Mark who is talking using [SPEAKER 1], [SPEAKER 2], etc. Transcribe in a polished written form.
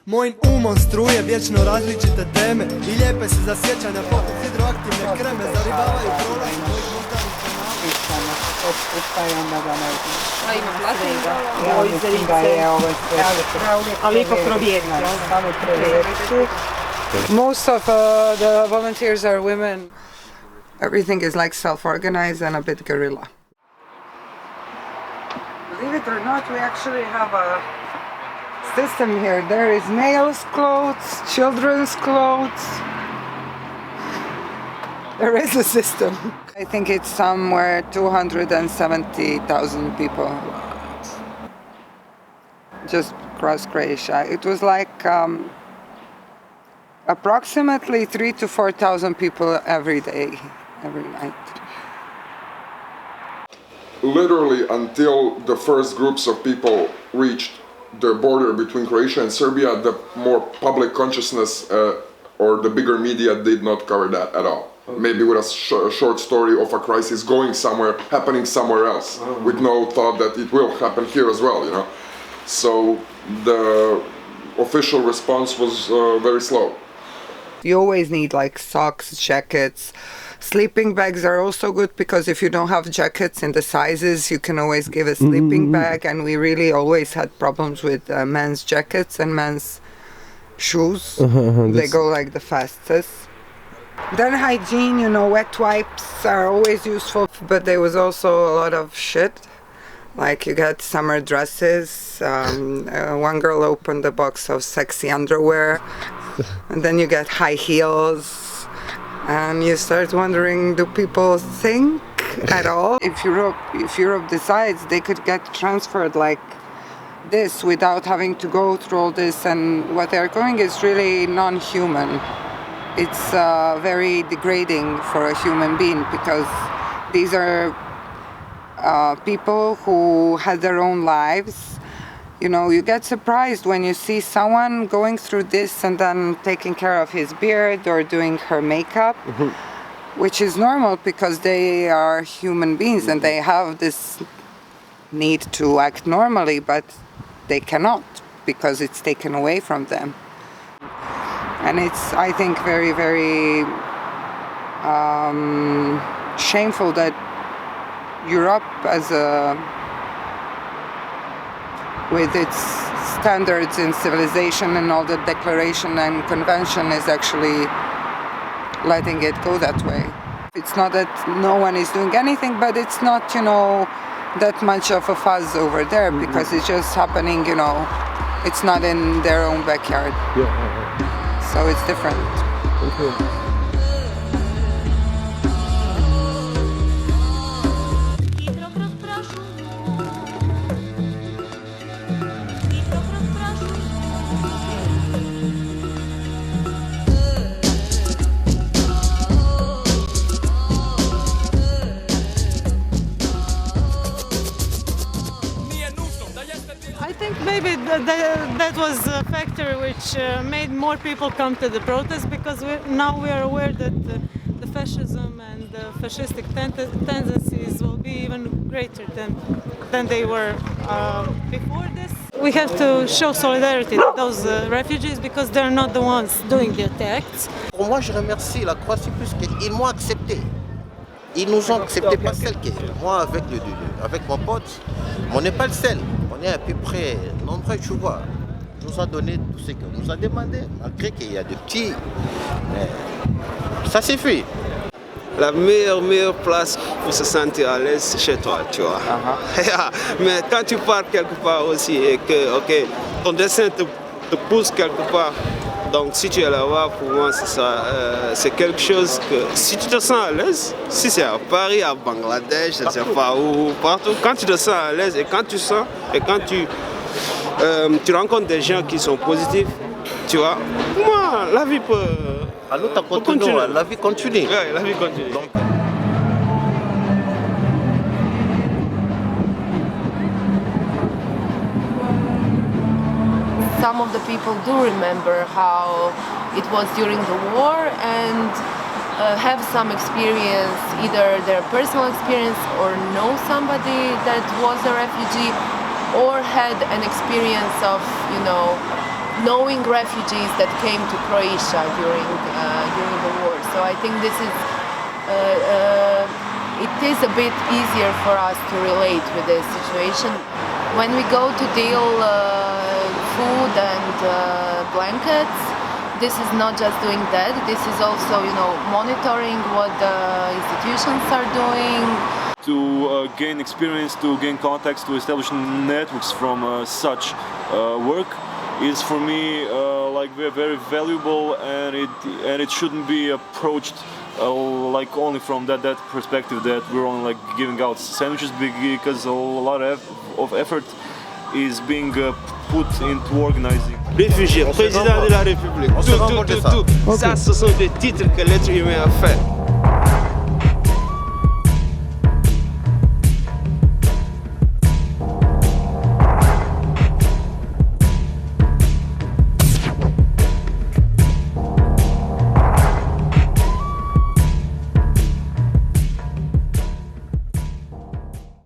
[SPEAKER 1] Mojim umom struje vječno različite teme i lijepe se za sjećanja poput hidroaktivne kreme zaribavaju prolaz mojih moždanih kanala.
[SPEAKER 2] A ima plazme? Ali ipak provjeriti.
[SPEAKER 3] Most of the volunteers are women. Everything is like self-organized and a bit guerrilla. Believe it or not, we actually have a system here. There is males' clothes, children's clothes. There is a system. I think it's somewhere 270,000 people. Just across Croatia. It was like approximately 3,000 to 4,000 people every day, every night.
[SPEAKER 4] Literally until the first groups of people reached the border between Croatia and Serbia, the more public consciousness or the bigger media did not cover that at all. Maybe with a short story of a crisis going somewhere, happening somewhere else, with no thought that it will happen here as well, you know. So the official response was very slow.
[SPEAKER 3] You always need like socks, jackets. Sleeping bags are also good because if you don't have jackets in the sizes, you can always give a sleeping bag. And we really always had problems with men's jackets and men's shoes. They go like the fastest. Then hygiene, you know, wet wipes are always useful, but there was also a lot of shit. Like you get summer dresses. One girl opened a box of sexy underwear, and then you get high heels. And you start wondering, do people think at all? If Europe decides, they could get transferred like this without having to go through all this. And what they're going is really non-human. It's very degrading for a human being because these are people who had their own lives. You know, you get surprised when you see someone going through this and then taking care of his beard or doing her makeup, which is normal because they are human beings and they have this need to act normally, but they cannot because it's taken away from them. And it's, I think, very, very shameful that Europe with its standards in civilization and all the declaration and convention is actually letting it go that way. It's not that no one is doing anything, but it's not, you know, that much of a fuss over there because it's just happening, you know, it's not in their own backyard. So it's different.
[SPEAKER 5] Okay.
[SPEAKER 6] I think maybe that was a factor which made more people come to the protest because now we are aware that the fascism and the fascistic tendencies will be even greater than they were before this. We have to show solidarity to those refugees because they're not the ones doing the attacks.
[SPEAKER 7] Pour moi, je remercie la Croatie plus qu'ils m'ont accepté. Ils nous ont accepté, pas celle qui est. Moi, avec mon pote, on n'est pas le seul. On est à peu près nombreux, tu vois. Il nous a donné tout ce qu'on nous a demandé, malgré qu'il y a des petits. Mais ça suffit.
[SPEAKER 8] La meilleure place pour se sentir à l'aise, c'est chez toi, tu vois. Mais quand tu pars quelque part aussi et que ton destin te pousse quelque part, donc si tu es là-bas, pour moi, c'est quelque chose que si tu te sens à l'aise, si c'est à Paris, à Bangladesh, je ne sais pas où, partout, quand tu te sens à l'aise et quand tu sens et quand tu rencontres des gens qui sont positifs, tu vois, moi, la vie peut...
[SPEAKER 7] continuer. La vie continue.
[SPEAKER 8] Oui, la vie continue. Donc,
[SPEAKER 2] Some of the people do remember how it was during the war and have some experience, either their personal experience or know somebody that was a refugee. or had an experience of, knowing refugees that came to Croatia during the war. So I think this is it is a bit easier for us to relate with this situation. When we go to deal food and blankets, this is not just doing that. This is also, monitoring what the institutions are doing.
[SPEAKER 5] To gain experience, to gain contacts, to establish networks from such work is for me very valuable, and it shouldn't be approached only from that perspective that we're only giving out sandwiches, because a lot of effort is being put into organizing.
[SPEAKER 8] Réfugié, président de la République, tout. Ça, ce sont des titres que l'être humain a fait.